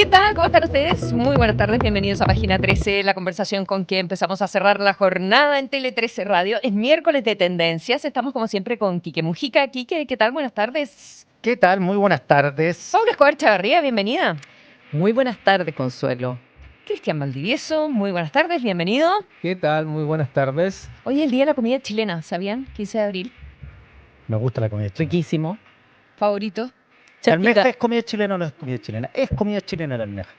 ¿Qué tal? ¿Cómo están ustedes? Muy buenas tardes, bienvenidos a Página 13, la conversación con que empezamos a cerrar la jornada en Tele 13 Radio. Es miércoles de tendencias, estamos como siempre con Quique Mujica. Quique, ¿qué tal? Buenas tardes. ¿Qué tal? Muy buenas tardes. Paula Escobar Chavarría, bienvenida. Muy buenas tardes, Consuelo. Cristian Valdivieso, muy buenas tardes, bienvenido. ¿Qué tal? Muy buenas tardes. Hoy es el Día de la Comida Chilena, ¿sabían? 15 de abril. Me gusta la comida chilena. Riquísimo. ¿Favorito? ¿La almeja es comida chilena o no es comida chilena? Es comida chilena la almeja.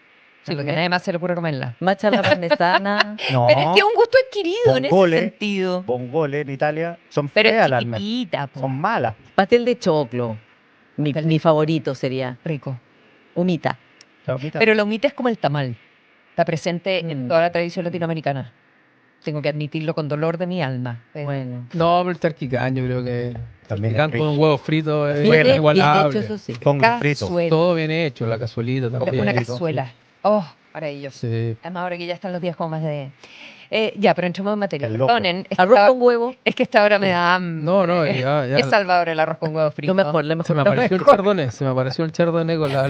Sí, porque nadie más se le ocurre comerla. Macha la parmesana. No, Pero es que es un gusto adquirido en ese Bongole. sentido. Bongole en Italia son Pero feas es las almejas. chiquitita, po. Son malas. Pastel de choclo. Mi favorito sería. Rico. Humita. Pero la humita es como el tamal. Está presente en Mm. toda la tradición latinoamericana. Tengo que admitirlo con dolor de mi alma. Bueno. No, pero el charquicán yo creo que También charquicán es con un huevo frito es Bien, bien hecho, inigualable. eso sí. Con frito. Cazuela. Todo bien hecho, la cazuelita también. Una Frito. cazuela. Oh, maravilloso. Sí. Además, ahora que ya están los días como más de... ya, pero entremos en materia. El loco. Perdonen, es que Arroz esta- con huevo. es que esta hora me da hambre. No, ya. Es salvador el arroz con huevo frito. Lo mejor, lo Se mejor. me apareció el chardonnay, con la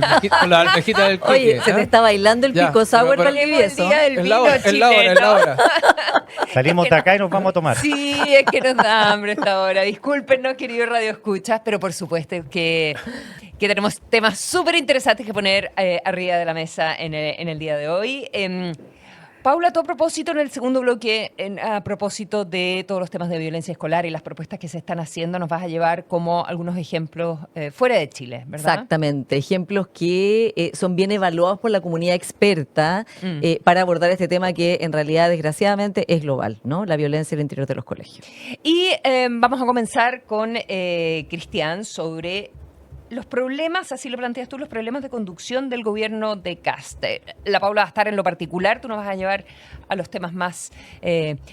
almejita del Quique. Oye, se te está bailando el Ya, pico sour pero- Valdivieso. El día del Es vino la hora, es la hora, es la hora. Salimos de acá y nos vamos a tomar. Sí, es que nos da hambre esta hora. Discúlpenos, queridos Radio Escuchas, pero por supuesto que tenemos temas súper interesantes que poner arriba de la mesa en el día de hoy. Paula, a tu propósito, en el segundo bloque, a propósito de todos los temas de violencia escolar y las propuestas que se están haciendo, nos vas a llevar como algunos ejemplos fuera de Chile, ¿verdad? Exactamente, ejemplos que son bien evaluados por la comunidad experta para abordar este tema que en realidad desgraciadamente es global, ¿no? La violencia en el interior de los colegios. Y vamos a comenzar con Cristian sobre los problemas, así lo planteas tú, los problemas de conducción del gobierno de Kast. La Paula va a estar en lo particular, tú nos vas a llevar a los temas más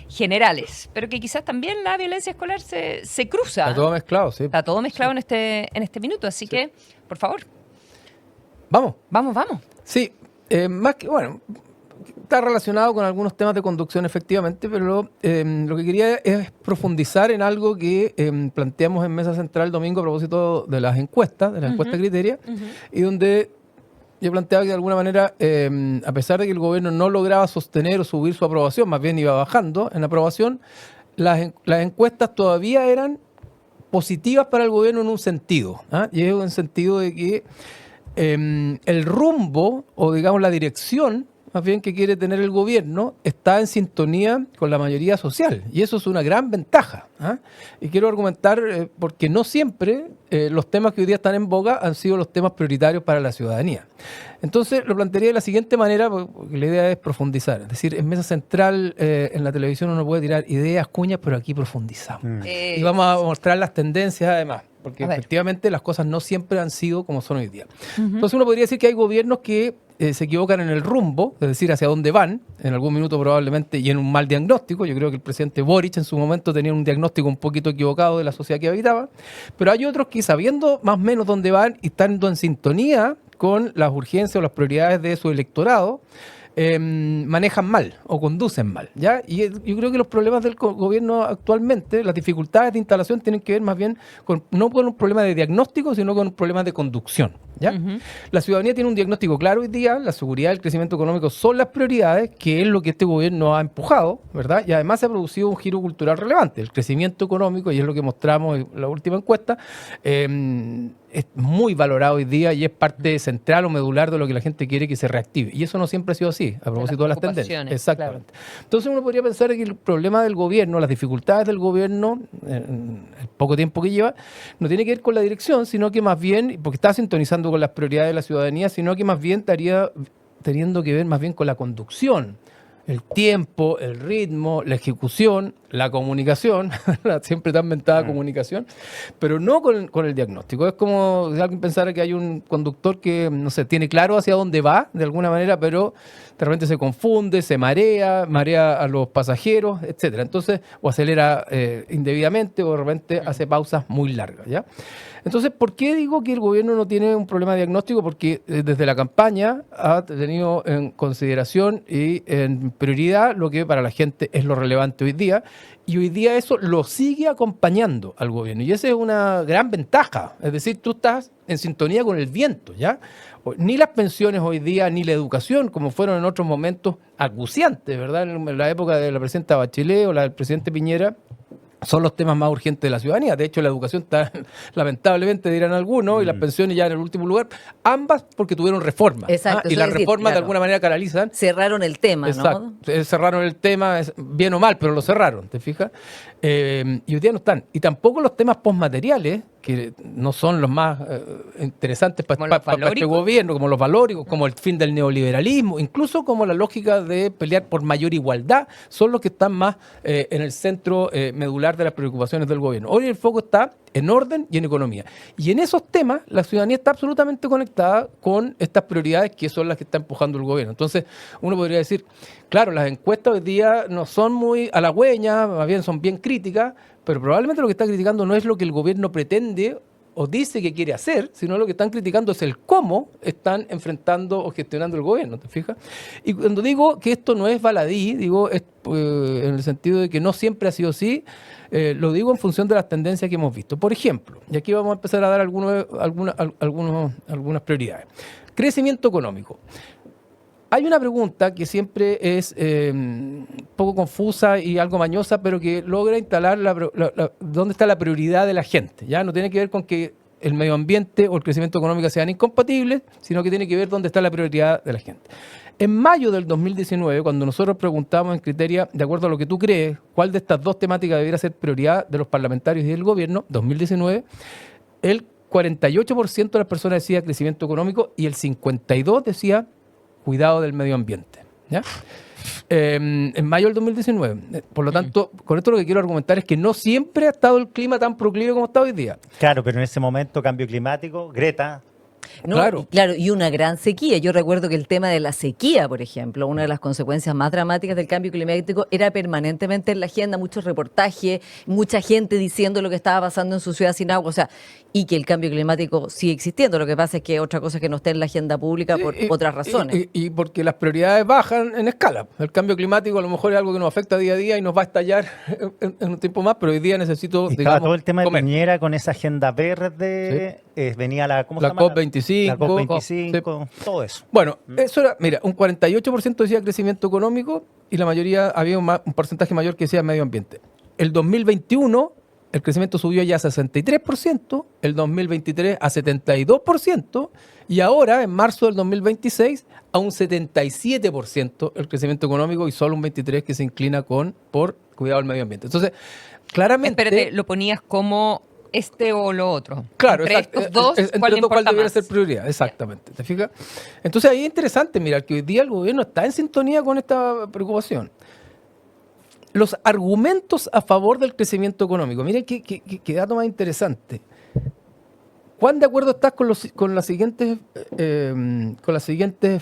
generales, pero que quizás también la violencia escolar se cruza. Está todo mezclado, sí. Está todo mezclado en este minuto, así que, por favor, Vamos. vamos. Sí, más que, bueno, está relacionado con algunos temas de conducción efectivamente, pero lo que quería es profundizar en algo que planteamos en Mesa Central el domingo a propósito de las encuestas, de la encuesta Criteria, y donde yo planteaba que de alguna manera, a pesar de que el gobierno no lograba sostener o subir su aprobación, más bien iba bajando en la aprobación, las encuestas todavía eran positivas para el gobierno en un sentido, ¿ah? Y es en el sentido de que el rumbo o digamos la dirección más bien que quiere tener el gobierno está en sintonía con la mayoría social y eso es una gran ventaja, ¿ah? Y quiero argumentar porque no siempre los temas que hoy día están en boga han sido los temas prioritarios para la ciudadanía. Entonces lo plantearía de la siguiente manera, porque la idea es profundizar, es decir, en Mesa Central en la televisión uno puede tirar ideas, cuñas, pero aquí profundizamos. Y vamos a mostrar las tendencias además, porque A ver. efectivamente las cosas no siempre han sido como son hoy día. Entonces uno podría decir que hay gobiernos que se equivocan en el rumbo, es decir, hacia dónde van, en algún minuto probablemente, y en un mal diagnóstico. Yo creo que el presidente Boric en su momento tenía un diagnóstico un poquito equivocado de la sociedad que habitaba, pero hay otros que sabiendo más o menos dónde van y estando en sintonía con las urgencias o las prioridades de su electorado, manejan mal o conducen mal, ¿ya? Y yo creo que los problemas del gobierno actualmente, las dificultades de instalación tienen que ver más bien no con un problema de diagnóstico, sino con un problema de conducción, ¿ya? La ciudadanía tiene un diagnóstico claro hoy día, la seguridad y el crecimiento económico son las prioridades, que es lo que este gobierno ha empujado, ¿verdad? Y además se ha producido un giro cultural relevante, el crecimiento económico, y es lo que mostramos en la última encuesta, es muy valorado hoy día y es parte central o medular de lo que la gente quiere que se reactive. Y eso no siempre ha sido así, a propósito de las tendencias. preocupaciones, Exactamente. Entonces uno podría pensar que el problema del gobierno, las dificultades del gobierno, en el poco tiempo que lleva, no tiene que ver con la dirección, sino que más bien, porque está sintonizando con las prioridades de la ciudadanía, sino que más bien estaría teniendo que ver más bien con la conducción. El tiempo, el ritmo, la ejecución, la comunicación, la siempre tan mentada comunicación, pero no con el diagnóstico. Es como si alguien pensara que hay un conductor que, no sé, tiene claro hacia dónde va, de alguna manera, pero de repente se confunde, se marea a los pasajeros, etcétera. Entonces, o acelera indebidamente o de repente hace pausas muy largas, ¿ya? Entonces, ¿por qué digo que el gobierno no tiene un problema de diagnóstico? Porque desde la campaña ha tenido en consideración y en prioridad lo que para la gente es lo relevante hoy día, Y hoy día eso lo sigue acompañando al gobierno. Y esa es una gran ventaja. Es decir, tú estás en sintonía con el viento, ¿ya? Ni las pensiones hoy día, ni la educación, como fueron en otros momentos acuciantes, ¿verdad? En la época de la presidenta Bachelet o la del presidente Piñera, son los temas más urgentes de la ciudadanía. De hecho, la educación está, lamentablemente, dirán algunos, y las pensiones ya en el último lugar, ambas porque tuvieron reformas. Exacto, Y eso las es decir, reformas de claro, alguna manera canalizan. cerraron el tema, Exacto. ¿no? Cerraron el tema, bien o mal, pero lo cerraron, ¿te fijas? Y hoy día no están. Y tampoco los temas postmateriales, que no son los más interesantes Como para los este valóricos. gobierno, como los valóricos, como el fin del neoliberalismo, incluso como la lógica de pelear por mayor igualdad, son los que están más en el centro medular de las preocupaciones del gobierno. Hoy el foco está en orden y en economía. Y en esos temas la ciudadanía está absolutamente conectada con estas prioridades que son las que está empujando el gobierno. Entonces uno podría decir, claro, las encuestas hoy día no son muy halagüeñas, más bien son bien críticas, pero probablemente lo que está criticando no es lo que el gobierno pretende o dice que quiere hacer, sino lo que están criticando es el cómo están enfrentando o gestionando el gobierno, ¿te fijas? Y cuando digo que esto no es baladí, digo en el sentido de que no siempre ha sido así, lo digo en función de las tendencias que hemos visto. Por ejemplo, y aquí vamos a empezar a dar algunas prioridades. Crecimiento económico. Hay una pregunta que siempre es un poco confusa y algo mañosa, pero que logra instalar dónde está la prioridad de la gente. Ya no tiene que ver con que el medio ambiente o el crecimiento económico sean incompatibles, sino que tiene que ver dónde está la prioridad de la gente. En mayo del 2019, cuando nosotros preguntamos en Criteria, de acuerdo a lo que tú crees, cuál de estas dos temáticas debiera ser prioridad de los parlamentarios y del gobierno, 2019, el 48% de las personas decía crecimiento económico y el 52% decía cuidado del medio ambiente. ¿Ya? En mayo del 2019. Por lo tanto, con esto lo que quiero argumentar es que no siempre ha estado el clima tan proclive como está hoy día. Claro, pero en ese momento, cambio climático, Greta. No, Claro. claro, y una gran sequía. Yo recuerdo que el tema de la sequía, por ejemplo, una de las consecuencias más dramáticas del cambio climático era permanentemente en la agenda, muchos reportajes, mucha gente diciendo lo que estaba pasando en su ciudad sin agua, o sea, y que el cambio climático sigue existiendo. Lo que pasa es que otra cosa es que no esté en la agenda pública por otras razones. Y porque las prioridades bajan en escala. El cambio climático a lo mejor es algo que nos afecta día a día y nos va a estallar en un tiempo más, pero hoy día necesito, Estaba digamos, todo el tema de comer. Piñera con esa agenda verde, venía ¿cómo se La llama? COP25, La COP25, todo eso. Bueno, eso era, mira, un 48% decía crecimiento económico y la mayoría, había un porcentaje mayor que decía medio ambiente. El 2021, el crecimiento subió ya a 63%, el 2023 a 72%, y ahora, en marzo del 2026, a un 77% el crecimiento económico y solo un 23% que se inclina por cuidado del medio ambiente. Entonces, claramente... Espérate, lo ponías como este o lo otro. Claro, entre exacto. estos dos, Entre ¿cuál los dos, ¿cuál importa debería más? ser prioridad? Exactamente. ¿Te fijas? Entonces ahí es interesante mirar que hoy día el gobierno está en sintonía con esta preocupación. Los argumentos a favor del crecimiento económico. Miren qué dato más interesante. ¿Cuán de acuerdo estás con las siguientes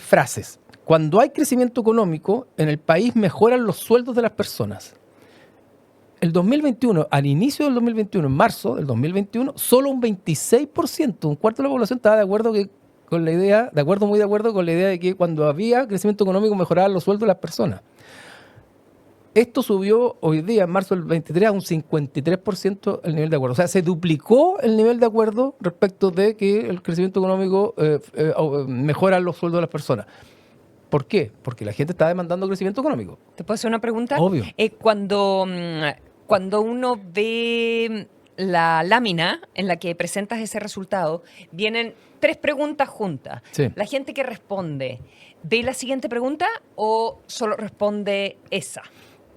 frases? Cuando hay crecimiento económico, en el país mejoran los sueldos de las personas. El 2021, al inicio del 2021, en marzo del 2021, solo un 26%, un cuarto de la población estaba de acuerdo con la idea, muy de acuerdo con la idea de que cuando había crecimiento económico mejoraban los sueldos de las personas. Esto subió hoy día, en marzo del 23, a un 53% el nivel de acuerdo. O sea, se duplicó el nivel de acuerdo respecto de que el crecimiento económico mejora los sueldos de las personas. ¿Por qué? Porque la gente está demandando crecimiento económico. ¿Te puedo hacer una pregunta? Obvio. Cuando uno ve la lámina en la que presentas ese resultado, vienen 3 preguntas juntas. Sí. La gente que responde, ¿ve la siguiente pregunta o solo responde esa?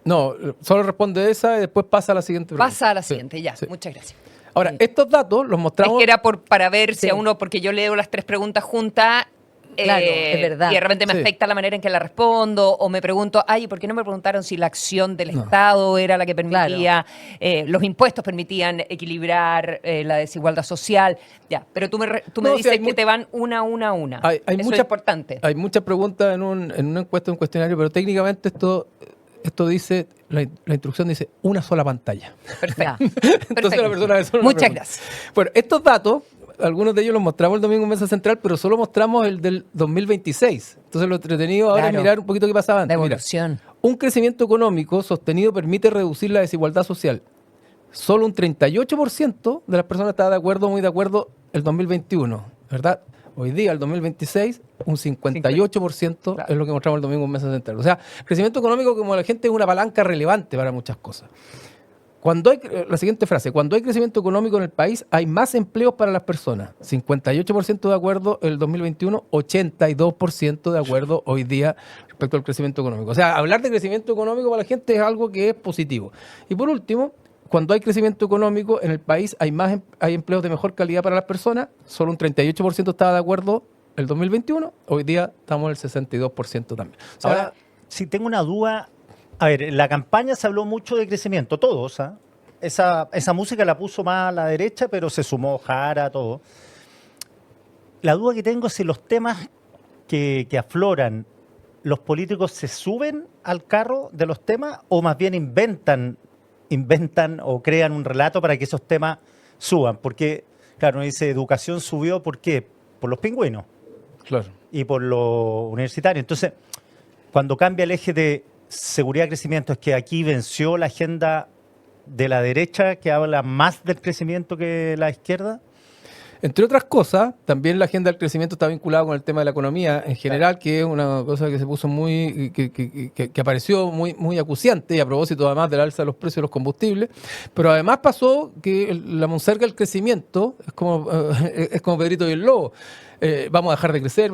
No, solo responde esa y después pasa a la siguiente pregunta. Pasa a la Sí, siguiente, ya. sí. Muchas gracias. Ahora, Sí. estos datos los Es mostramos... que era para ver si Sí. a uno, porque yo leo las 3 preguntas juntas. Claro, es verdad. Y de repente me Sí. afecta la manera en que la respondo, o me pregunto, ay, ¿por qué no me preguntaron si la acción del Estado era la que permitía, los impuestos permitían equilibrar la desigualdad social? Ya, pero tú me No, sí, dices hay que te van una. Hay Eso es mucha- importante. Hay muchas preguntas en una encuesta, un cuestionario, pero técnicamente esto dice, la instrucción dice una sola pantalla. Perfecto. Entonces Perfecto. la persona ve solo una Muchas pregunta. gracias. Bueno, estos datos, algunos de ellos los mostramos el domingo en Mesa Central, pero solo mostramos el del 2026. Entonces lo entretenido ahora Claro. es mirar un poquito qué pasaba La antes. Mira, evolución. un crecimiento económico sostenido permite reducir la desigualdad social. Solo un 38% de las personas estaba de acuerdo, muy de acuerdo, el 2021, ¿verdad? Hoy día, el 2026, un 58% es lo que mostramos el domingo en Mesa Central. O sea, crecimiento económico, como la gente, es una palanca relevante para muchas cosas. La siguiente frase: cuando hay crecimiento económico en el país, hay más empleos para las personas. 58% de acuerdo el 2021, 82% de acuerdo hoy día respecto al crecimiento económico. O sea, hablar de crecimiento económico para la gente es algo que es positivo. Y por último, cuando hay crecimiento económico en el país, hay empleos de mejor calidad para las personas. Solo un 38% estaba de acuerdo el 2021, hoy día estamos en el 62% también. O sea, Ahora, si tengo una duda, a ver, en la campaña se habló mucho de crecimiento, todos, ¿ah? Esa música la puso más a la derecha, pero se sumó Jara, todo. La duda que tengo es si los temas que afloran, los políticos se suben al carro de los temas o más bien inventan o crean un relato para que esos temas suban. Porque, claro, uno dice, educación subió, ¿por qué? Por los pingüinos. claro. Y por los universitarios. Entonces, cuando cambia el eje de seguridad y crecimiento, es que aquí venció la agenda de la derecha, que habla más del crecimiento que la izquierda. Entre otras cosas, también la agenda del crecimiento está vinculada con el tema de la economía en general, que es una cosa que se puso que apareció muy acuciante, y a propósito además del alza de los precios de los combustibles. Pero además pasó que la monserga del crecimiento es como Pedrito y el Lobo. Vamos a dejar de crecer,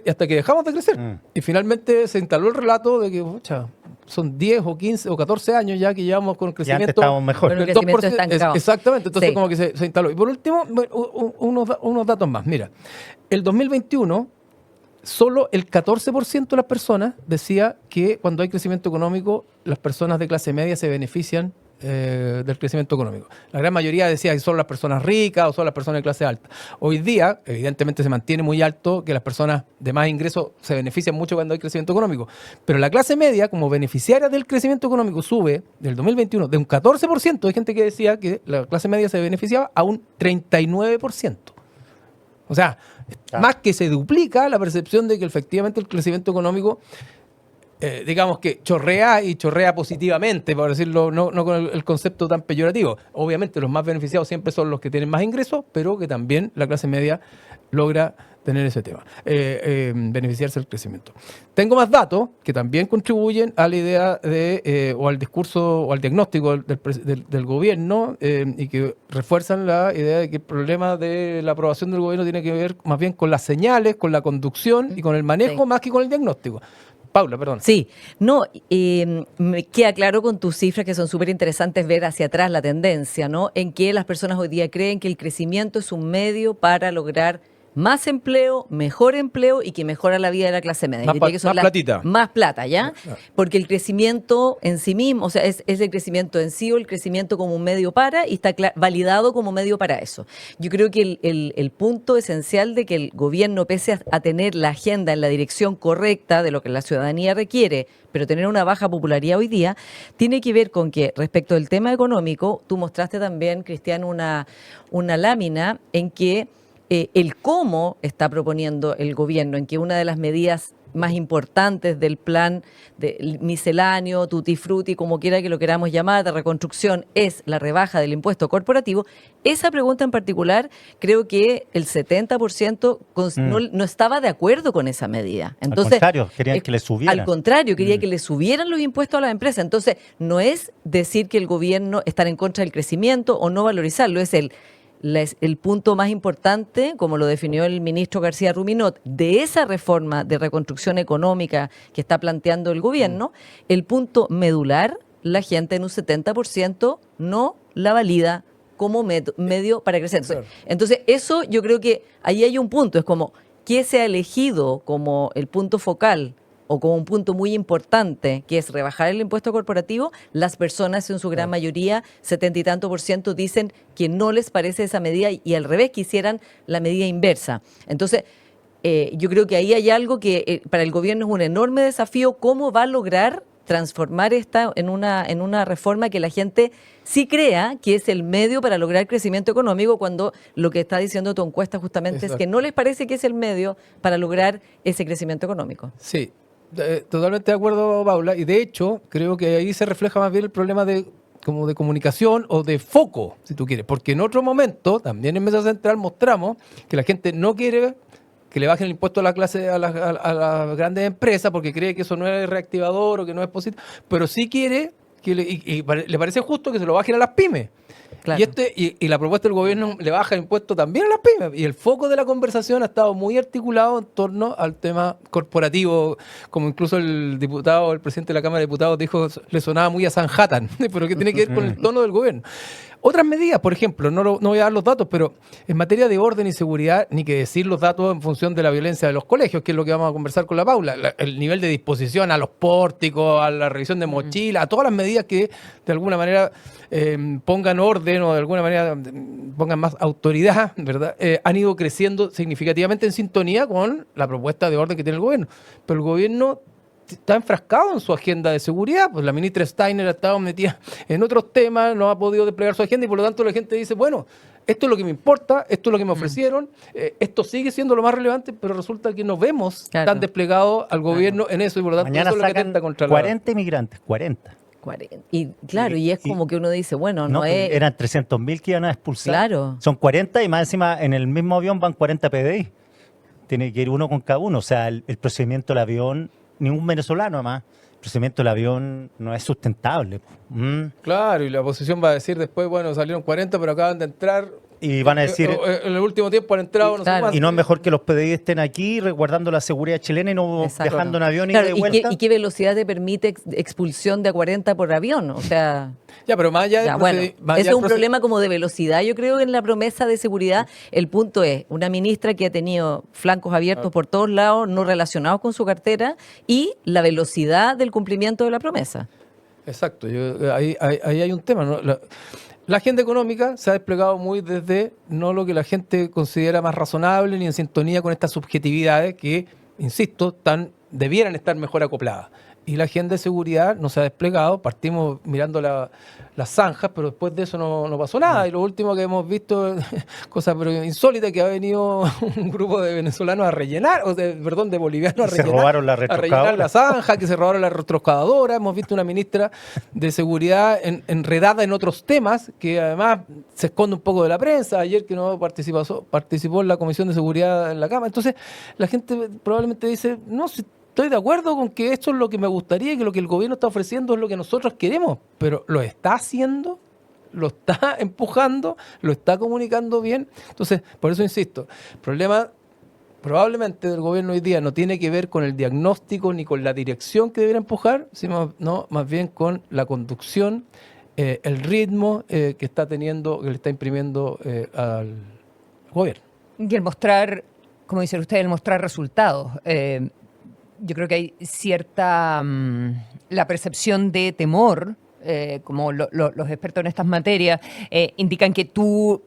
y hasta que dejamos de crecer. Y finalmente se instaló el relato de que, pucha, son 10 o 15 o 14 años ya que llevamos con el Y crecimiento. antes estábamos mejor. Bueno, del crecimiento 2%. estancado. Exactamente, entonces Sí. como que se instaló. Y por último, unos datos más. Mira, el 2021, solo el 14% de las personas decía que cuando hay crecimiento económico, las personas de clase media se benefician del crecimiento económico. La gran mayoría decía que son las personas ricas o son las personas de clase alta. Hoy día, evidentemente, se mantiene muy alto que las personas de más ingresos se benefician mucho cuando hay crecimiento económico. Pero la clase media, como beneficiaria del crecimiento económico, sube del 2021 de un 14%. Hay gente que decía que la clase media se beneficiaba a un 39%. O sea, más que se duplica la percepción de que efectivamente el crecimiento económico digamos que chorrea y chorrea positivamente, por decirlo, no con el concepto tan peyorativo. Obviamente los más beneficiados siempre son los que tienen más ingresos, pero que también la clase media logra tener ese tema, beneficiarse del crecimiento. Tengo más datos que también contribuyen a la idea o al discurso o al diagnóstico del gobierno y que refuerzan la idea de que el problema de la aprobación del gobierno tiene que ver más bien con las señales, con la conducción y con el manejo, Sí. más que con el diagnóstico. Paula, perdón. Sí, no, me queda claro con tus cifras que son súper interesantes ver hacia atrás la tendencia, ¿no? En que las personas hoy día creen que el crecimiento es un medio para lograr más empleo, mejor empleo y que mejora la vida de la clase media. Más Yo diría que son más platita. Más plata, ¿ya? Porque el crecimiento en sí mismo, o sea, es el crecimiento en sí o el crecimiento como un medio para, y está validado como medio para eso. Yo creo que el punto esencial de que el gobierno, pese a tener la agenda en la dirección correcta de lo que la ciudadanía requiere, pero tener una baja popularidad hoy día, tiene que ver con que respecto del tema económico, tú mostraste también, Cristian, una lámina en que el cómo está proponiendo el gobierno, en que una de las medidas más importantes del plan de misceláneo, tutti frutti, como quiera que lo queramos llamar, de reconstrucción, es la rebaja del impuesto corporativo. Esa pregunta en particular, creo que el 70% no estaba de acuerdo con esa medida. Entonces, al contrario, querían que le subieran. Al contrario, quería que le subieran los impuestos a las empresas. Entonces, no es decir que el gobierno está en contra del crecimiento o no valorizarlo, es el punto más importante, como lo definió el ministro García Ruminot, de esa reforma de reconstrucción económica que está planteando el gobierno, el punto medular, la gente en un 70% no la valida como medio para crecer. Entonces, eso yo creo que ahí hay un punto, es como, ¿qué se ha elegido como el punto focal o como un punto muy importante, que es rebajar el impuesto corporativo? Las personas en su gran mayoría, 70 y tanto %, dicen que no les parece esa medida y al revés quisieran la medida inversa. Entonces, yo creo que ahí hay algo que para el gobierno es un enorme desafío, cómo va a lograr transformar esta en una reforma que la gente sí crea que es el medio para lograr crecimiento económico, cuando lo que está diciendo tu encuesta justamente es que no les parece que es el medio para lograr ese crecimiento económico. Sí. totalmente de acuerdo, Paula, y de hecho creo que ahí se refleja más bien el problema como de comunicación o de foco, si tú quieres, porque en otro momento, también en Mesa Central mostramos que la gente no quiere que le bajen el impuesto a la clase, a las grandes empresas, porque cree que eso no es reactivador o que no es positivo, pero sí quiere le parece justo que se lo bajen a las pymes. Claro. Y la propuesta del gobierno le baja el impuesto también a las pymes. Y el foco de la conversación ha estado muy articulado en torno al tema corporativo, como incluso el presidente de la Cámara de Diputados dijo, le sonaba muy a Sanhattan, pero que tiene que ver con el tono del gobierno. Otras medidas, por ejemplo, no voy a dar los datos, pero en materia de orden y seguridad, ni que decir los datos en función de la violencia de los colegios, que es lo que vamos a conversar con la Paula, el nivel de disposición a los pórticos, a la revisión de mochilas, a todas las medidas que de alguna manera pongan orden o de alguna manera pongan más autoridad, ¿verdad? Han ido creciendo significativamente en sintonía con la propuesta de orden que tiene el gobierno. Pero el gobierno está enfrascado en su agenda de seguridad, pues la ministra Steiner ha estado metida en otros temas, no ha podido desplegar su agenda y por lo tanto la gente dice, bueno, esto es lo que me importa, esto es lo que me ofrecieron, esto sigue siendo lo más relevante, pero resulta que no vemos tan desplegado al gobierno en eso y por lo tanto Mañana eso es lo que sacan atenta contra 40 inmigrantes, 40. Y claro, y es como que uno dice, bueno, no es... Eran 300.000 que iban a expulsar. Claro. Son 40 y más encima en el mismo avión van 40 PDI. Tiene que ir uno con cada uno. O sea, el procedimiento del avión, ningún venezolano además, el procedimiento del avión no es sustentable. Claro, y la oposición va a decir después, bueno, salieron 40, pero acaban de entrar. Y van a decir... en el último tiempo han entrado, no sé Y no es mejor que los PDI estén aquí resguardando la seguridad chilena y no viajando en avión y de vuelta. ¿Y qué velocidad te permite expulsión de a 40 por avión? O sea... Ya, pero más allá ese es un problema como de velocidad. Yo creo que en la promesa de seguridad el punto es una ministra que ha tenido flancos abiertos por todos lados, no relacionados con su cartera, y la velocidad del cumplimiento de la promesa. Exacto, ahí hay un tema, ¿no? La agenda económica se ha desplegado muy desde no lo que la gente considera más razonable ni en sintonía con estas subjetividades que, insisto, debieran estar mejor acopladas. Y la agenda de seguridad no se ha desplegado, partimos mirando las zanjas, pero después de eso no pasó nada. Y lo último que hemos visto, cosa pero insólita, que ha venido un grupo de venezolanos a rellenar, de bolivianos a rellenar. Se robaron la retroscadora. A rellenar la zanja, que se robaron la retroscadora. Hemos visto una ministra de seguridad enredada en otros temas, que además se esconde un poco de la prensa. Ayer que no participó en la Comisión de Seguridad en la Cámara. Entonces, la gente probablemente dice, no, si estoy de acuerdo con que esto es lo que me gustaría y que lo que el gobierno está ofreciendo es lo que nosotros queremos, pero ¿lo está haciendo? ¿Lo está empujando? ¿Lo está comunicando bien? Entonces, por eso insisto, el problema probablemente del gobierno hoy día no tiene que ver con el diagnóstico ni con la dirección que debería empujar, sino más bien con la conducción, el ritmo que está teniendo, que le está imprimiendo al gobierno. Y el mostrar, como dice usted, el mostrar resultados. Yo creo que hay cierta, la percepción de temor, como los expertos en estas materias indican que tú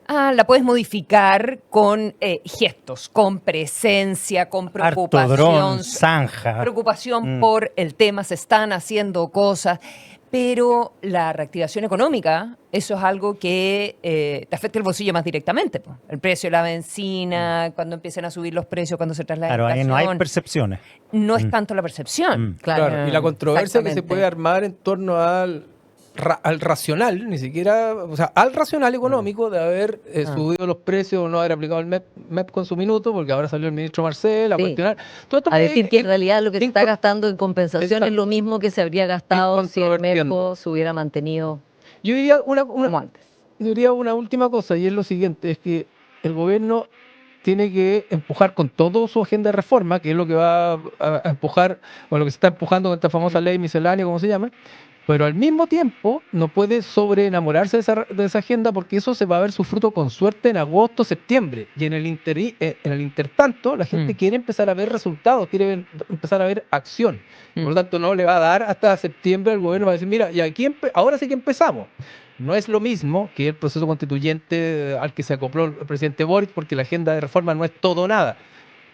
la puedes modificar con gestos, con presencia, con preocupación. Dron, zanja. Preocupación por el tema, se están haciendo cosas. Pero la reactivación económica, eso es algo que te afecta el bolsillo más directamente. Po. El precio de la benzina, cuando empiecen a subir los precios, cuando se traslada Claro, la inflación. ahí no hay percepciones. No es tanto la percepción. Claro. Y la controversia que se puede armar en torno al racional, ni siquiera, o sea, al racional económico de haber subido los precios o no haber aplicado el MEP con su minuto, porque ahora salió el ministro Marcel a cuestionar. Todo esto a decir que en realidad lo que se está gastando en compensación es lo mismo que se habría gastado si el MEP se hubiera mantenido Yo diría como antes. Yo diría una última cosa, y es lo siguiente, es que el gobierno tiene que empujar con toda su agenda de reforma, que es lo que va a empujar, o lo que se está empujando con esta famosa ley miscelánea, como se llama, pero al mismo tiempo no puede sobreenamorarse de esa agenda porque eso se va a ver su fruto con suerte en agosto, septiembre. Y en el intertanto, la gente quiere empezar a ver resultados, quiere empezar a ver acción. Por lo tanto, no le va a dar hasta septiembre al gobierno, va a decir, mira, y aquí ahora sí que empezamos. No es lo mismo que el proceso constituyente al que se acopló el presidente Boric, porque la agenda de reforma no es todo o nada.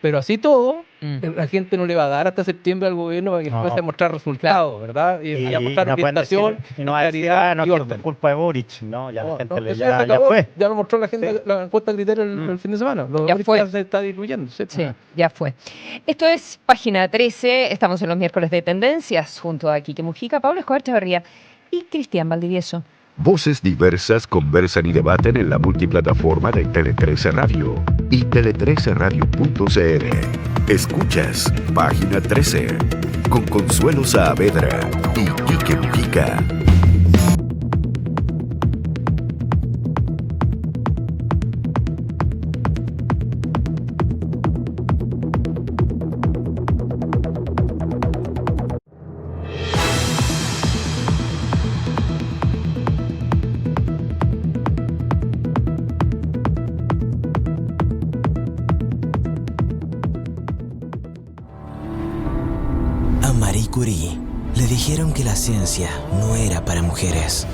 Pero así todo, Mm. la gente no le va a dar hasta septiembre al gobierno para que No. empiece a mostrar resultados, ¿verdad? Y a mostrar no pueden decir- orientación, y no va a decir, claridad no, y que esto orden. es culpa de Boric. No, ya la No, gente no, le, eso ya se ya acabó, fue. ya lo mostró la gente, Sí. la encuesta criterio el fin de semana. Lo Ya de fue. Boric se está diluyendo. Sí. Sí, ya fue. Esto es Página 13. Estamos en los miércoles de Tendencias junto a Quique Mujica, Pablo Escobar Chavarría y Cristian Valdivieso. Voces diversas conversan y debaten en la multiplataforma de Tele13 Radio y tele13radio.cl. Escuchas Página 13 con Consuelo Saavedra y Quique Mujica. A Marie Curie le dijeron que la ciencia no era para mujeres.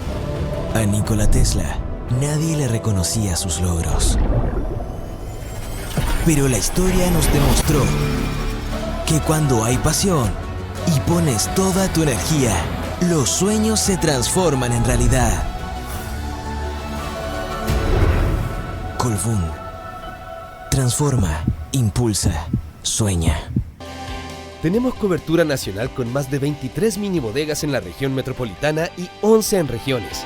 A Nikola Tesla nadie le reconocía sus logros. Pero la historia nos demostró que cuando hay pasión y pones toda tu energía, los sueños se transforman en realidad. Colbún. Transforma, impulsa, sueña. Tenemos cobertura nacional con más de 23 mini bodegas en la región metropolitana y 11 en regiones.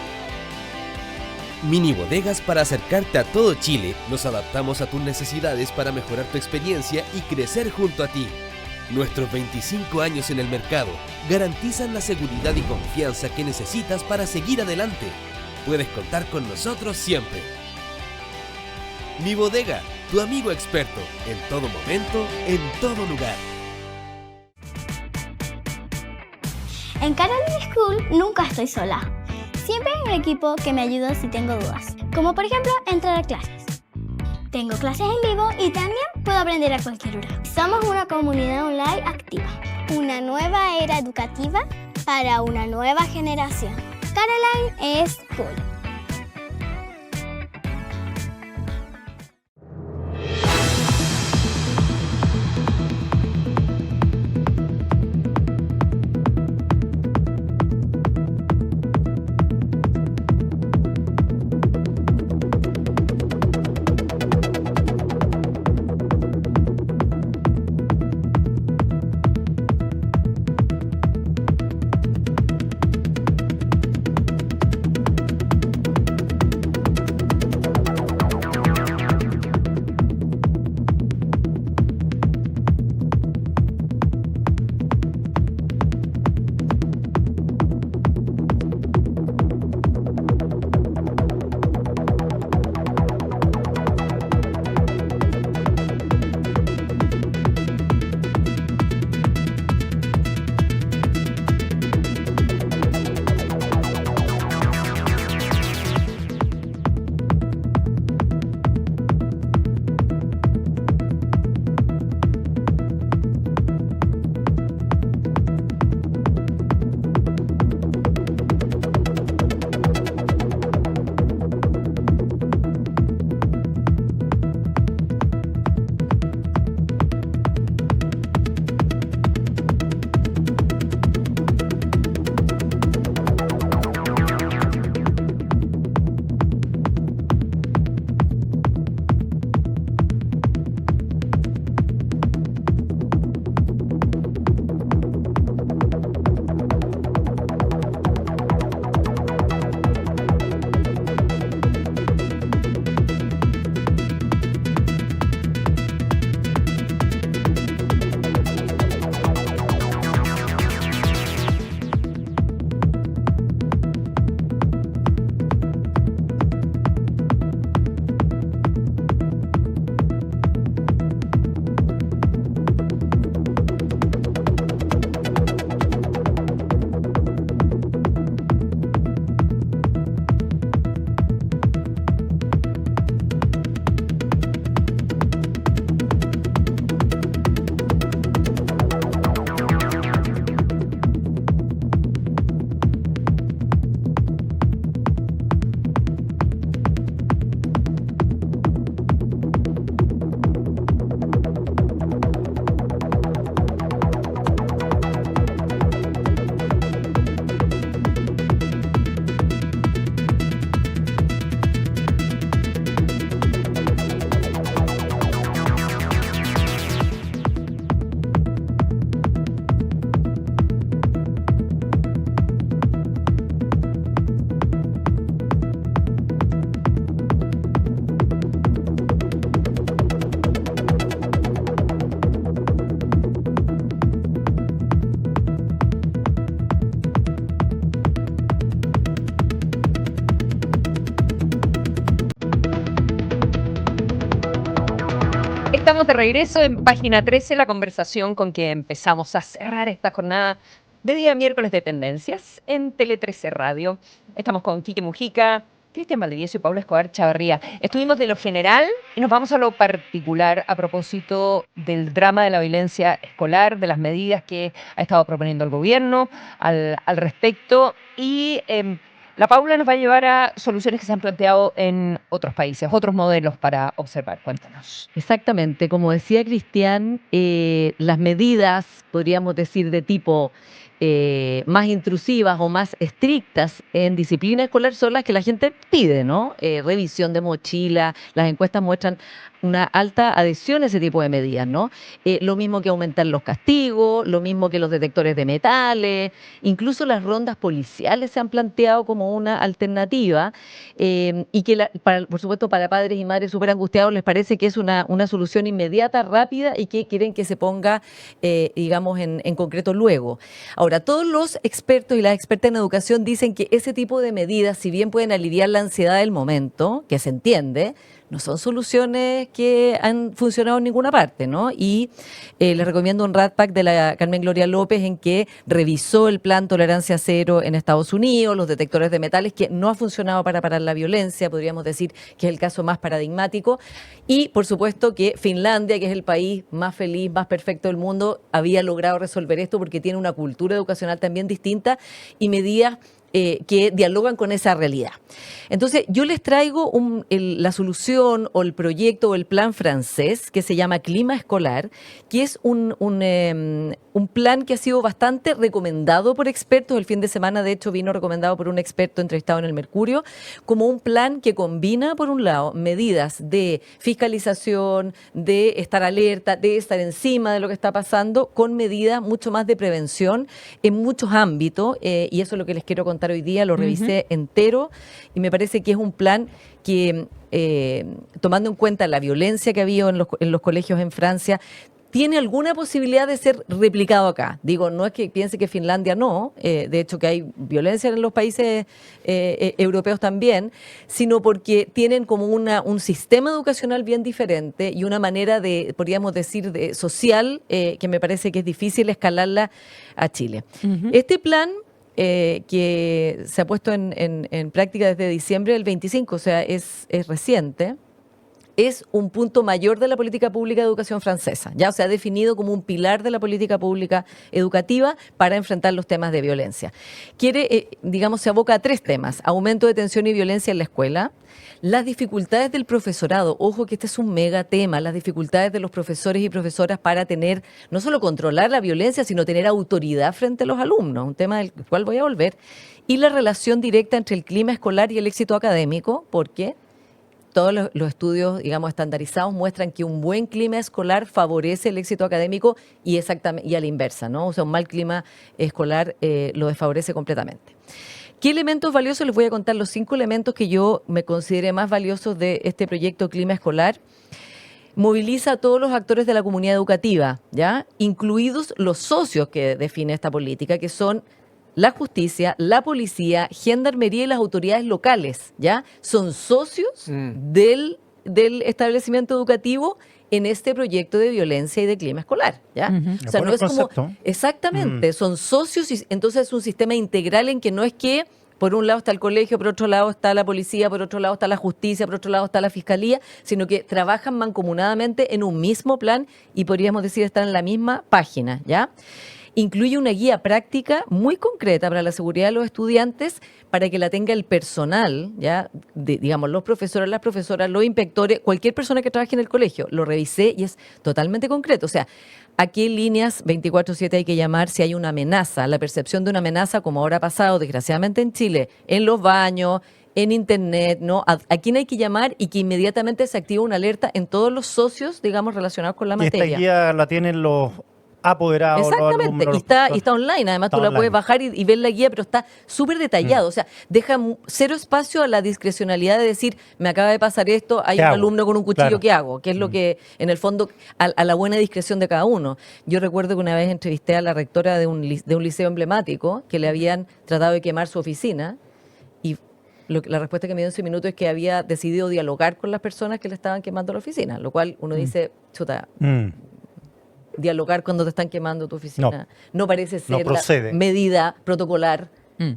Mini bodegas para acercarte a todo Chile. Nos adaptamos a tus necesidades para mejorar tu experiencia y crecer junto a ti. Nuestros 25 años en el mercado garantizan la seguridad y confianza que necesitas para seguir adelante. Puedes contar con nosotros siempre. Mi bodega, tu amigo experto, en todo momento, en todo lugar. En Caroline School nunca estoy sola. Siempre hay un equipo que me ayuda si tengo dudas, como por ejemplo entrar a clases. Tengo clases en vivo y también puedo aprender a cualquier hora. Somos una comunidad online activa, una nueva era educativa para una nueva generación. Caroline es cool. estamos de regreso en página 13, la conversación con que empezamos a cerrar esta jornada de día miércoles de tendencias en Tele 13 Radio. Estamos con Quique Mujica, Cristian Valdivieso y Paula Escobar Chavarría. Estuvimos de lo general y nos vamos a lo particular a propósito del drama de la violencia escolar, de las medidas que ha estado proponiendo el gobierno al respecto. Y la Paula nos va a llevar a soluciones que se han planteado en otros países, otros modelos para observar. Cuéntanos. Exactamente, como decía Cristian, las medidas, podríamos decir, de tipo más intrusivas o más estrictas en disciplina escolar son las que la gente pide, ¿no? Revisión de mochila, las encuestas muestran una alta adhesión a ese tipo de medidas, ¿no? Lo mismo que aumentar los castigos, lo mismo que los detectores de metales, incluso las rondas policiales se han planteado como una alternativa y que, por supuesto, para padres y madres súper angustiados les parece que es una solución inmediata, rápida y que quieren que se ponga, digamos, en concreto luego. Ahora, todos los expertos y las expertas en educación dicen que ese tipo de medidas, si bien pueden aliviar la ansiedad del momento, que se entiende, no son soluciones que han funcionado en ninguna parte, ¿no? Y les recomiendo un RATPAC de la Carmen Gloria López en que revisó el plan Tolerancia Cero en Estados Unidos, los detectores de metales, que no ha funcionado para parar la violencia, podríamos decir que es el caso más paradigmático. Y, por supuesto, que Finlandia, que es el país más feliz, más perfecto del mundo, había logrado resolver esto porque tiene una cultura educacional también distinta y medidas que dialogan con esa realidad. Entonces, yo les traigo la solución o el proyecto o el plan francés que se llama Clima Escolar, que es un plan que ha sido bastante recomendado por expertos. El fin de semana, de hecho, vino recomendado por un experto entrevistado en el Mercurio, como un plan que combina, por un lado, medidas de fiscalización, de estar alerta, de estar encima de lo que está pasando, con medidas mucho más de prevención en muchos ámbitos, y eso es lo que les quiero contar hoy día. Lo revisé entero y me parece que es un plan que, tomando en cuenta la violencia que ha habido en los colegios en Francia, tiene alguna posibilidad de ser replicado acá. Digo, no es que piense que Finlandia no, de hecho que hay violencia en los países europeos también, sino porque tienen como un sistema educacional bien diferente y una manera de, podríamos decir, social, que me parece que es difícil escalarla a Chile. Este plan que se ha puesto en práctica desde diciembre del 25, o sea, es reciente, es un punto mayor de la política pública de educación francesa. Ya se ha definido como un pilar de la política pública educativa para enfrentar los temas de violencia. Quiere, digamos, se aboca a 3 temas: aumento de tensión y violencia en la escuela, las dificultades del profesorado, ojo que este es un mega tema, las dificultades de los profesores y profesoras para tener, no solo controlar la violencia, sino tener autoridad frente a los alumnos, un tema del cual voy a volver, y la relación directa entre el clima escolar y el éxito académico, porque todos los estudios, digamos, estandarizados muestran que un buen clima escolar favorece el éxito académico y a la inversa, ¿no? O sea, un mal clima escolar lo desfavorece completamente. ¿Qué elementos valiosos? Les voy a contar los 5 elementos que yo me consideré más valiosos de este proyecto Clima Escolar. Moviliza a todos los actores de la comunidad educativa, ¿ya? Incluidos los socios que define esta política, que son la justicia, la policía, gendarmería y las autoridades locales, ¿ya? Son socios del establecimiento educativo en este proyecto de violencia y de clima escolar, ¿ya? O sea, no es como... Exactamente, son socios y entonces es un sistema integral en que no es que por un lado está el colegio, por otro lado está la policía, por otro lado está la justicia, por otro lado está la fiscalía, sino que trabajan mancomunadamente en un mismo plan y podríamos decir están en la misma página, ¿ya? Incluye una guía práctica muy concreta para la seguridad de los estudiantes para que la tenga el personal, ¿ya? Digamos, los profesores, las profesoras, los inspectores, cualquier persona que trabaje en el colegio. Lo revisé y es totalmente concreto. O sea, ¿a qué líneas 24/7 hay que llamar si hay una amenaza? La percepción de una amenaza, como ahora ha pasado desgraciadamente en Chile, en los baños, en internet, ¿no? ¿A quién hay que llamar? Y que inmediatamente se activa una alerta en todos los socios, digamos, relacionados con la materia. Y esta guía la tienen los apoderados. Exactamente, y está online, además tú la puedes bajar y ver la guía, pero está súper detallado, o sea, deja cero espacio a la discrecionalidad de decir, me acaba de pasar esto, hay un alumno con un cuchillo, ¿qué hago? Que es lo que, en el fondo, a la buena discreción de cada uno. Yo recuerdo que una vez entrevisté a la rectora de un liceo emblemático, que le habían tratado de quemar su oficina, y la respuesta que me dio en ese minuto es que había decidido dialogar con las personas que le estaban quemando la oficina, lo cual uno dice, chuta, dialogar cuando te están quemando tu oficina no parece No ser procede. la medida protocolar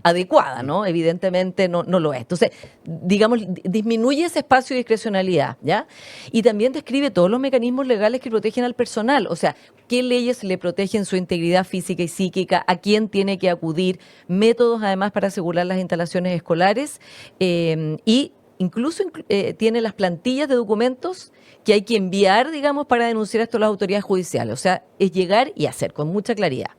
adecuada, ¿no? Evidentemente no lo es. Entonces, digamos, disminuye ese espacio de discrecionalidad, ¿ya? Y también describe todos los mecanismos legales que protegen al personal, o sea, qué leyes le protegen su integridad física y psíquica, a quién tiene que acudir, métodos además para asegurar las instalaciones escolares y incluso tiene las plantillas de documentos que hay que enviar, digamos, para denunciar esto a las autoridades judiciales. O sea, es llegar y hacer con mucha claridad.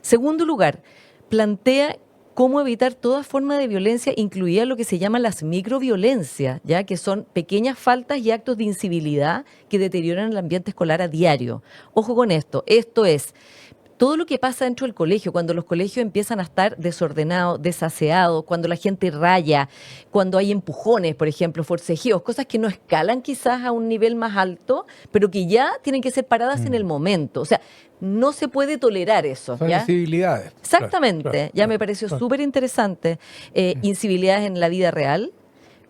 Segundo lugar, plantea cómo evitar toda forma de violencia, incluida lo que se llama las microviolencias, ya que son pequeñas faltas y actos de incivilidad que deterioran el ambiente escolar a diario. Ojo con esto es todo lo que pasa dentro del colegio, cuando los colegios empiezan a estar desordenados, desaseados, cuando la gente raya, cuando hay empujones, por ejemplo, forcejeos, cosas que no escalan quizás a un nivel más alto, pero que ya tienen que ser paradas en el momento. O sea, no se puede tolerar eso. Son ¿ya? incivilidades. Exactamente, Claro, ya me pareció súper interesante. Incivilidades en la vida real,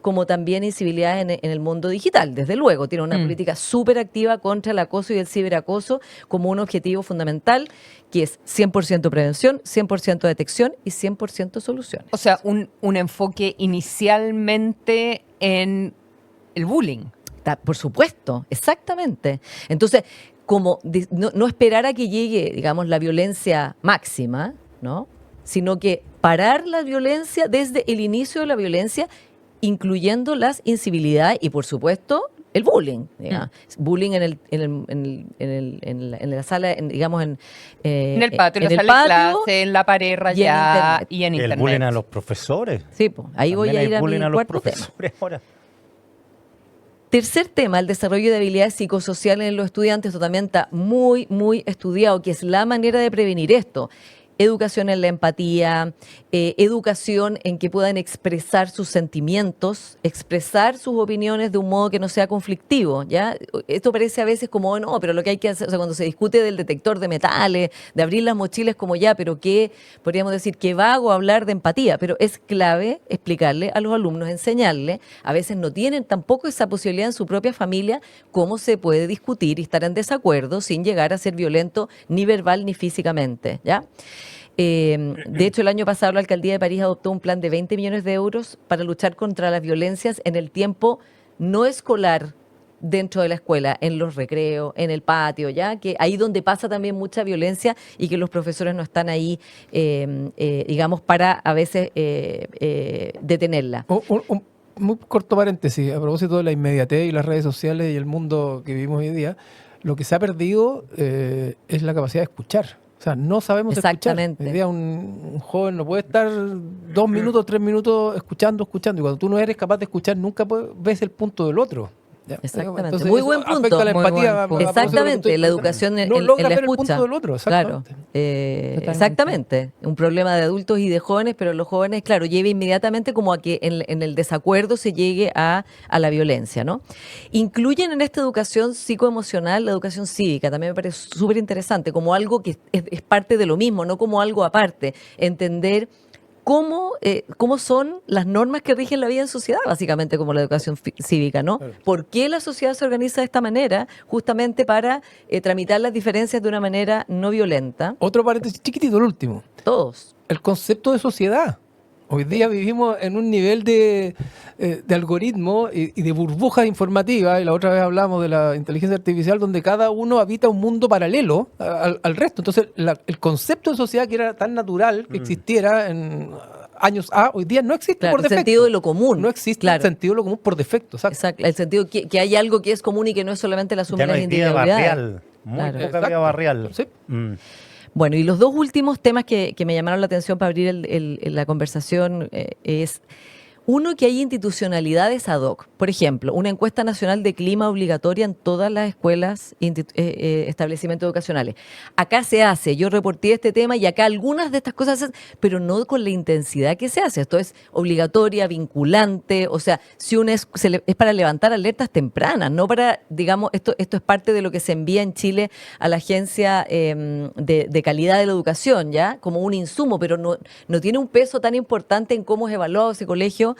como también incivilidades en el mundo digital. Desde luego, tiene una política súper activa contra el acoso y el ciberacoso como un objetivo fundamental, que es 100% prevención, 100% detección y 100% soluciones. O sea, un enfoque inicialmente en el bullying. Por supuesto, exactamente. Entonces, como no esperar a que llegue, digamos, la violencia máxima, ¿no? Sino que parar la violencia desde el inicio de la violencia, incluyendo las incivilidades y, por supuesto, el bullying. Bullying en la sala, digamos, en el patio, en el la sala de patio clase, en la pared rayada y en El internet. bullying a los profesores. Sí, pues, ahí voy También a hay ir a mi bullying a los cuarto tema. profesores ahora. Tercer tema, el desarrollo de habilidades psicosociales en los estudiantes. Esto también está muy, muy estudiado, que es la manera de prevenir esto. Educación en la empatía, educación en que puedan expresar sus sentimientos, expresar sus opiniones de un modo que no sea conflictivo, ¿ya? Esto parece a veces como, no, pero lo que hay que hacer, o sea, cuando se discute del detector de metales, de abrir las mochilas, como ya, pero qué, podríamos decir, qué vago hablar de empatía, pero es clave explicarle a los alumnos, enseñarle, a veces no tienen tampoco esa posibilidad en su propia familia, cómo se puede discutir y estar en desacuerdo sin llegar a ser violento ni verbal ni físicamente, ¿ya? De hecho, el año pasado la Alcaldía de París adoptó un plan de 20 millones de euros para luchar contra las violencias en el tiempo no escolar dentro de la escuela, en los recreos, en el patio, ya que ahí donde pasa también mucha violencia y que los profesores no están ahí, digamos, para a veces detenerla. Un muy corto paréntesis, a propósito de la inmediatez y las redes sociales y el mundo que vivimos hoy día, lo que se ha perdido es la capacidad de escuchar. O sea, no sabemos escuchar. Exactamente. Hoy día un joven no puede estar 2 minutos, 3 minutos escuchando. Y cuando tú no eres capaz de escuchar, nunca ves el punto del otro. ¿Ya? Exactamente. Entonces, Muy eso buen punto. afecta a la Muy empatía. buen punto. Exactamente, la educación no en logra la ver el escucha. punto del otro. Claro, Exactamente. exactamente. Un problema de adultos y de jóvenes, pero los jóvenes, claro, lleva inmediatamente como a que en el desacuerdo se llegue a la violencia, ¿no? Incluyen en esta educación psicoemocional la educación cívica, también me parece súper interesante, como algo que es parte de lo mismo, no como algo aparte. Entender cómo son las normas que rigen la vida en sociedad, básicamente como la educación cívica, ¿no? Claro. ¿Por qué la sociedad se organiza de esta manera? Justamente para tramitar las diferencias de una manera no violenta. Otro paréntesis chiquitito, el último. Todos. El concepto de sociedad. Hoy día vivimos en un nivel de algoritmo y de burbujas informativas, y la otra vez hablamos de la inteligencia artificial, donde cada uno habita un mundo paralelo al resto. Entonces, el concepto de sociedad que era tan natural que existiera en años A, hoy día no existe Claro, por el defecto. sentido de lo común. No existe Claro. el sentido de lo común por defecto. Exacto. Exacto. El sentido que hay algo que es común y que no es solamente la suma Ya de no las hay vida individualidades. barrial. Muy Claro. poca Exacto. vida barrial. Sí. Bueno, y los dos últimos temas que me llamaron la atención para abrir la conversación es, uno, que hay institucionalidades ad hoc. Por ejemplo, una encuesta nacional de clima obligatoria en todas las escuelas, establecimientos educacionales. Acá se hace, yo reporté este tema y acá algunas de estas cosas se hacen, pero no con la intensidad que se hace. Esto es obligatoria, vinculante, o sea, si es para levantar alertas tempranas, no para, digamos, esto es parte de lo que se envía en Chile a la Agencia de Calidad de la Educación, ¿ya? Como un insumo, pero no tiene un peso tan importante en cómo es evaluado ese colegio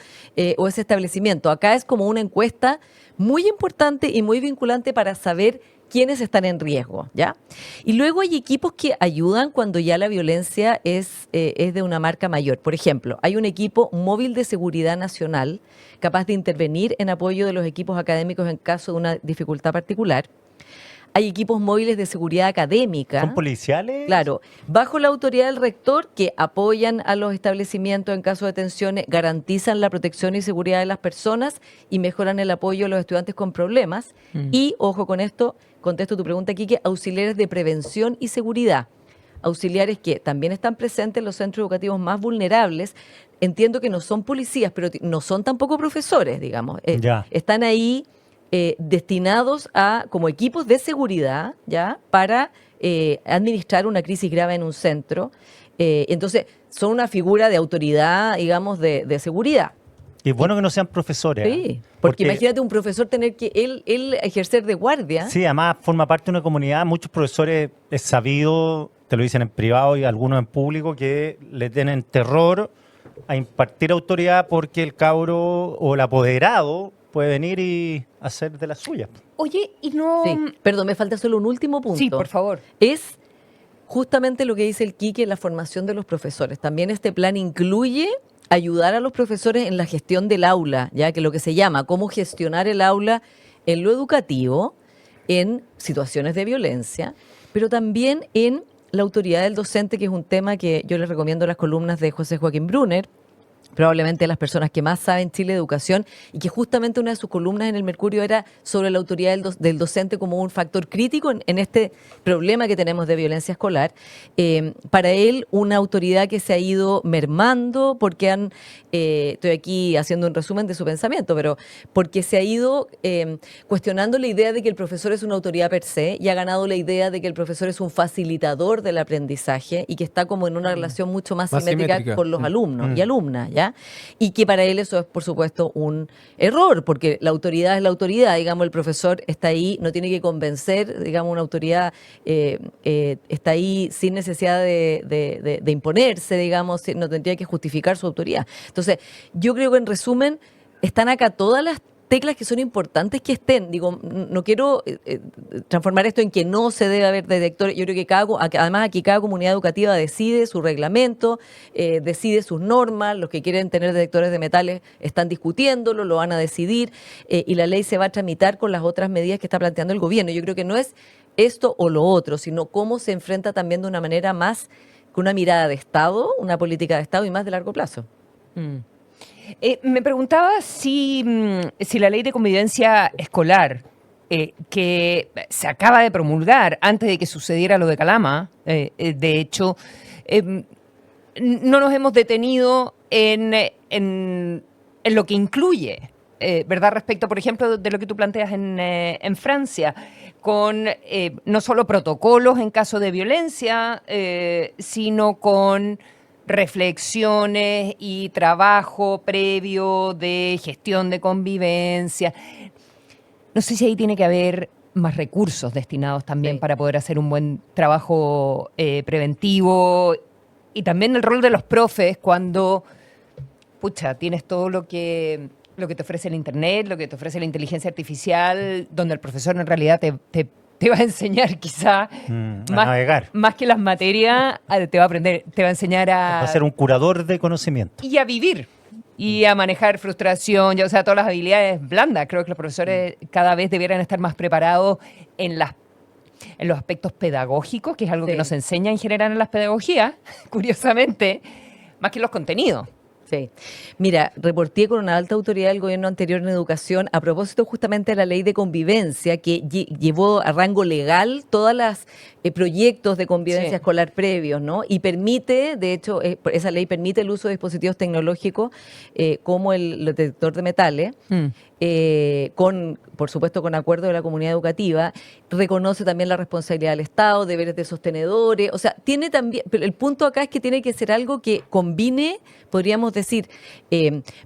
o ese establecimiento. Acá es como una encuesta muy importante y muy vinculante para saber quiénes están en riesgo, ¿ya? Y luego hay equipos que ayudan cuando ya la violencia es de una marca mayor. Por ejemplo, hay un equipo móvil de seguridad nacional capaz de intervenir en apoyo de los equipos académicos en caso de una dificultad particular. Hay equipos móviles de seguridad académica. ¿Son policiales? Claro, bajo la autoridad del rector, que apoyan a los establecimientos en caso de tensiones, garantizan la protección y seguridad de las personas y mejoran el apoyo a los estudiantes con problemas. Y, ojo con esto, contesto tu pregunta, Quique, auxiliares de prevención y seguridad. Auxiliares que también están presentes en los centros educativos más vulnerables. Entiendo que no son policías, pero no son tampoco profesores, digamos. Ya. Están ahí destinados como equipos de seguridad, ¿ya? Para administrar una crisis grave en un centro. Entonces, son una figura de autoridad, digamos, de seguridad. Y es bueno que no sean profesores. Sí, porque imagínate un profesor tener que él ejercer de guardia. Sí, además forma parte de una comunidad. Muchos profesores es sabido, te lo dicen en privado y algunos en público, que le tienen terror a impartir autoridad porque el cabro o el apoderado puede venir y hacer de las suyas. Oye, y no... Sí. Perdón, me falta solo un último punto. Sí, por favor. Es justamente lo que dice el Quique, la formación de los profesores. También este plan incluye ayudar a los profesores en la gestión del aula, ya que lo que se llama cómo gestionar el aula en lo educativo, en situaciones de violencia, pero también en la autoridad del docente, que es un tema que yo les recomiendo las columnas de José Joaquín Brunner, probablemente las personas que más saben Chile de educación, y que justamente una de sus columnas en el Mercurio era sobre la autoridad del docente como un factor crítico en este problema que tenemos de violencia escolar. Para él, una autoridad que se ha ido mermando porque estoy aquí haciendo un resumen de su pensamiento, pero porque se ha ido cuestionando la idea de que el profesor es una autoridad per se y ha ganado la idea de que el profesor es un facilitador del aprendizaje y que está como en una relación mucho más simétrica con los alumnos y alumnas, ¿ya? Y que para él eso es, por supuesto, un error, porque la autoridad es la autoridad, digamos, el profesor está ahí, no tiene que convencer, digamos, una autoridad está ahí sin necesidad de imponerse, digamos, no tendría que justificar su autoridad. Entonces, yo creo que en resumen, están acá todas las teclas que son importantes que estén. Digo, no quiero transformar esto en que no se debe haber detectores. Yo creo que además aquí cada comunidad educativa decide su reglamento, decide sus normas. Los que quieren tener detectores de metales están discutiéndolo, lo van a decidir, y la ley se va a tramitar con las otras medidas que está planteando el gobierno. Yo creo que no es esto o lo otro, sino cómo se enfrenta también de una manera más, con una mirada de Estado, una política de Estado y más de largo plazo. Me preguntaba si la ley de convivencia escolar, que se acaba de promulgar antes de que sucediera lo de Calama, de hecho, no nos hemos detenido en lo que incluye, ¿verdad? Respecto, por ejemplo, de lo que tú planteas en Francia, con no solo protocolos en caso de violencia, sino con reflexiones y trabajo previo de gestión de convivencia. No sé si ahí tiene que haber más recursos destinados también para poder hacer un buen trabajo preventivo, y también el rol de los profes cuando, tienes todo lo que te ofrece el Internet, lo que te ofrece la inteligencia artificial, donde el profesor en realidad te va a enseñar quizá a navegar. Más que las materias, te va a enseñar Va a ser un curador de conocimiento. Y a vivir, y a manejar frustración, o sea, todas las habilidades blandas. Creo que los profesores cada vez debieran estar más preparados en los aspectos pedagógicos, que es algo que nos enseña en general en las pedagogías, curiosamente, más que en los contenidos. Sí. Mira, reporté con una alta autoridad del gobierno anterior en educación a propósito justamente de la ley de convivencia que llevó a rango legal todas las proyectos de convivencia escolar previos, ¿no? Y permite, de hecho, esa ley permite el uso de dispositivos tecnológicos como el detector de metales. por supuesto, con acuerdo de la comunidad educativa, reconoce también la responsabilidad del Estado, deberes de sostenedores, o sea, tiene también, pero el punto acá es que tiene que ser algo que combine, podríamos decir,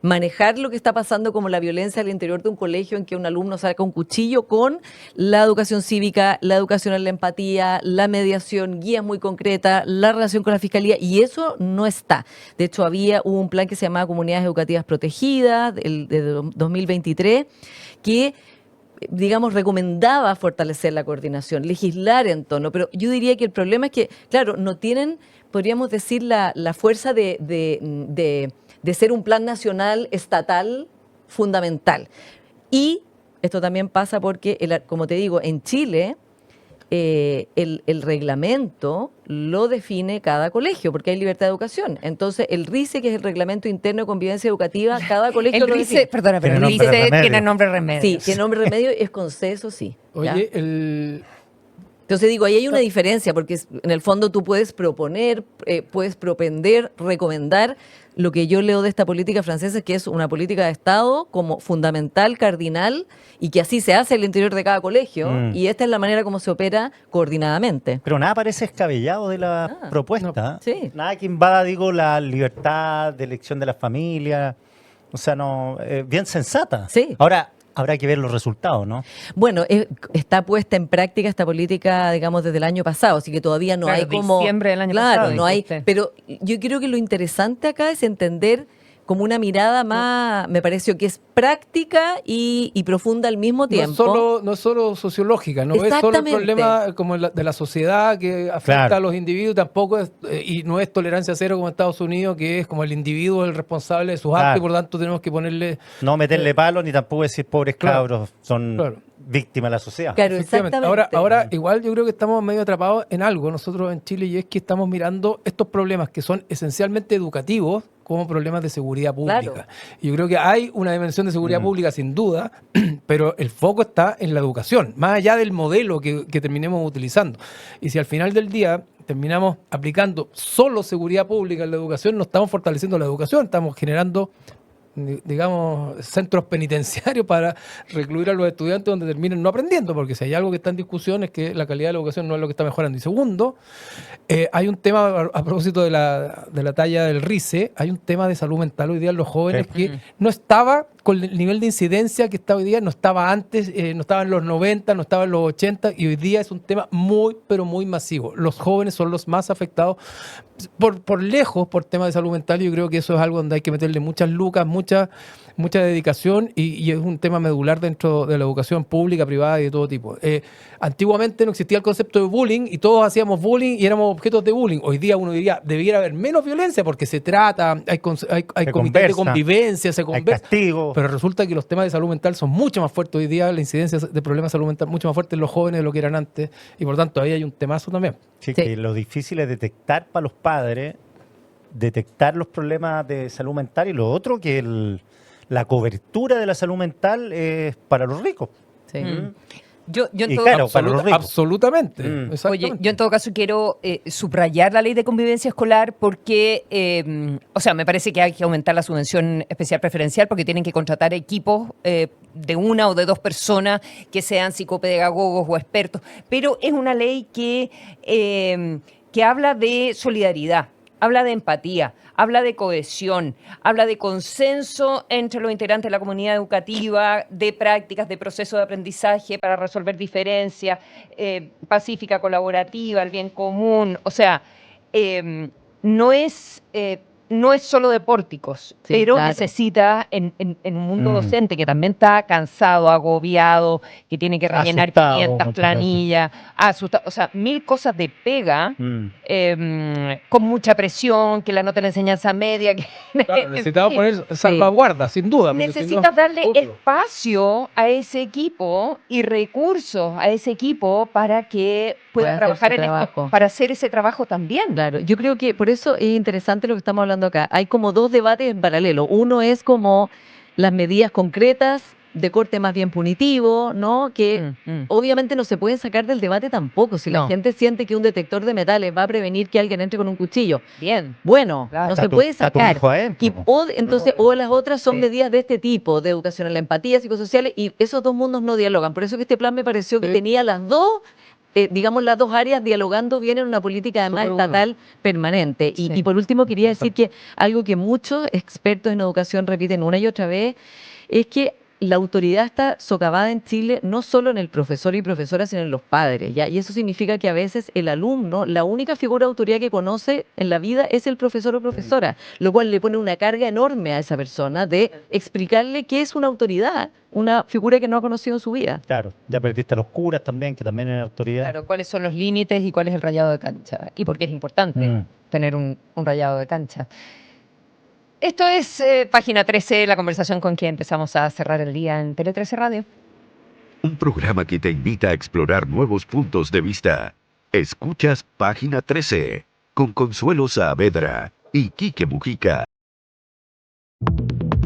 manejar lo que está pasando como la violencia al interior de un colegio en que un alumno saca un cuchillo con la educación cívica, la educación en la empatía, la mediación, guías muy concretas, la relación con la fiscalía, y eso no está. De hecho, hubo un plan que se llamaba Comunidades Educativas Protegidas, de 2023, que digamos, recomendaba fortalecer la coordinación, legislar en tono, pero yo diría que el problema es que, claro, no tienen, podríamos decir, la fuerza de ser un plan nacional estatal fundamental. Y esto también pasa porque, como te digo, en Chile el reglamento lo define cada colegio, porque hay libertad de educación. Entonces, el RICE, que es el Reglamento Interno de Convivencia Educativa, cada colegio lo define. Perdona, pero el Tiene nombre de RICE remedio. tiene nombre de remedio. Sí, tiene nombre de remedio, es conceso, sí. ¿ya? Oye, Entonces digo, ahí hay una diferencia, porque en el fondo tú puedes proponer, puedes propender, recomendar. Lo que yo leo de esta política francesa es que es una política de Estado como fundamental, cardinal, y que así se hace al interior de cada colegio, y esta es la manera como se opera coordinadamente. Pero nada parece escabellado de la propuesta. sí. Nada que invada, digo, la libertad de elección de las familias. O sea, no, bien sensata. Sí. Ahora, habrá que ver los resultados, ¿no? Bueno, está puesta en práctica esta política, digamos, desde el año pasado, así que todavía no Claro, hay como... diciembre del año claro, pasado, no hay... dijiste. Pero yo creo que lo interesante acá es entender como una mirada más, me pareció que es práctica y profunda al mismo tiempo. No es solo sociológica, no es solo el Exactamente. problema como de la sociedad que afecta Claro. a los individuos, tampoco es, y no es tolerancia cero como en Estados Unidos, que es como el individuo el responsable de sus actos, Claro. y por lo tanto tenemos que ponerle... No meterle palos ni tampoco decir pobres Claro. cabros son Claro. víctimas de la sociedad. Claro, Efectivamente. exactamente. Ahora, igual yo creo que estamos medio atrapados en algo nosotros en Chile, y es que estamos mirando estos problemas que son esencialmente educativos como problemas de seguridad pública. Claro. Y yo creo que hay una dimensión de seguridad pública sin duda, pero el foco está en la educación, más allá del modelo que terminemos utilizando. Y si al final del día terminamos aplicando solo seguridad pública en la educación, no estamos fortaleciendo la educación, estamos generando, digamos, centros penitenciarios para recluir a los estudiantes donde terminen no aprendiendo, porque si hay algo que está en discusión es que la calidad de la educación no es lo que está mejorando. Y segundo, hay un tema, a propósito de la talla del RICE, hay un tema de salud mental hoy día en los jóvenes que no estaba con el nivel de incidencia que está hoy día, no estaba antes, no estaba en los 90, no estaba en los 80, y hoy día es un tema muy, pero muy masivo. Los jóvenes son los más afectados por lejos por temas de salud mental, y yo creo que eso es algo donde hay que meterle muchas lucas, mucha dedicación, y es un tema medular dentro de la educación pública, privada y de todo tipo. Antiguamente no existía el concepto de bullying y todos hacíamos bullying y éramos objetos de bullying. Hoy día uno diría, debiera haber menos violencia porque se trata, hay comités de conversa, convivencia, se Hay conversa. castigo. Pero resulta que los temas de salud mental son mucho más fuertes hoy día, la incidencia de problemas de salud mental mucho más fuerte en los jóvenes de lo que eran antes, y por tanto ahí hay un temazo también. Sí, Sí. que lo difícil es detectar para los padres, detectar los problemas de salud mental, y lo otro que la cobertura de la salud mental es para los ricos. Sí. Yo en Y todo claro, para los ricos. Absolutamente. Mm. Exactamente. Oye, yo en todo caso quiero subrayar la ley de convivencia escolar porque, o sea, me parece que hay que aumentar la subvención especial preferencial porque tienen que contratar equipos de una o de dos personas que sean psicopedagogos o expertos, pero es una ley que habla de solidaridad, habla de empatía, habla de cohesión, habla de consenso entre los integrantes de la comunidad educativa, de prácticas, de proceso de aprendizaje para resolver diferencias, pacífica, colaborativa, el bien común. O sea, no es solo de pórticos, Sí, pero claro. necesita en un mundo docente que también está cansado, agobiado, que tiene que rellenar Asustado, 500 muchas planillas, asustado, o sea, 1000 cosas de pega, con mucha presión, que la nota de la enseñanza media, que Claro, necesitamos poner salvaguardas, sin duda. porque si no- necesitas darle Obvio. espacio a ese equipo y recursos a ese equipo para que pueda Pueda hacer trabajar su en esto, trabajo. para hacer ese trabajo también. Claro, yo creo que por eso es interesante lo que estamos hablando acá. Hay como dos debates en paralelo. Uno es como las medidas concretas de corte más bien punitivo, ¿no? Que obviamente no se pueden sacar del debate tampoco. Si la No. gente siente que un detector de metales va a prevenir que alguien entre con un cuchillo, Bien. bueno, Claro. no Está se tu- puede está tu sacar. hijo adentro, Y po. entonces, o las otras son medidas de este tipo, de educación en la empatía, psicosociales, y esos dos mundos no dialogan. Por eso que este plan me pareció que tenía las dos, digamos, las dos áreas dialogando bien en una política además Súper bueno. estatal permanente. Sí. Y por último, quería decir que algo que muchos expertos en educación repiten una y otra vez es que la autoridad está socavada en Chile no solo en el profesor y profesora, sino en los padres, ¿ya? Y eso significa que a veces el alumno, la única figura de autoridad que conoce en la vida es el profesor o profesora, lo cual le pone una carga enorme a esa persona de explicarle qué es una autoridad, una figura que no ha conocido en su vida. Claro, ya perdiste a los curas también, que también es autoridad. Claro, cuáles son los límites y cuál es el rayado de cancha. Y por qué es importante tener un rayado de cancha. Esto es Página 13, la conversación con quien empezamos a cerrar el día en Tele 13 Radio. Un programa que te invita a explorar nuevos puntos de vista. Escuchas Página 13 con Consuelo Saavedra y Quique Mujica.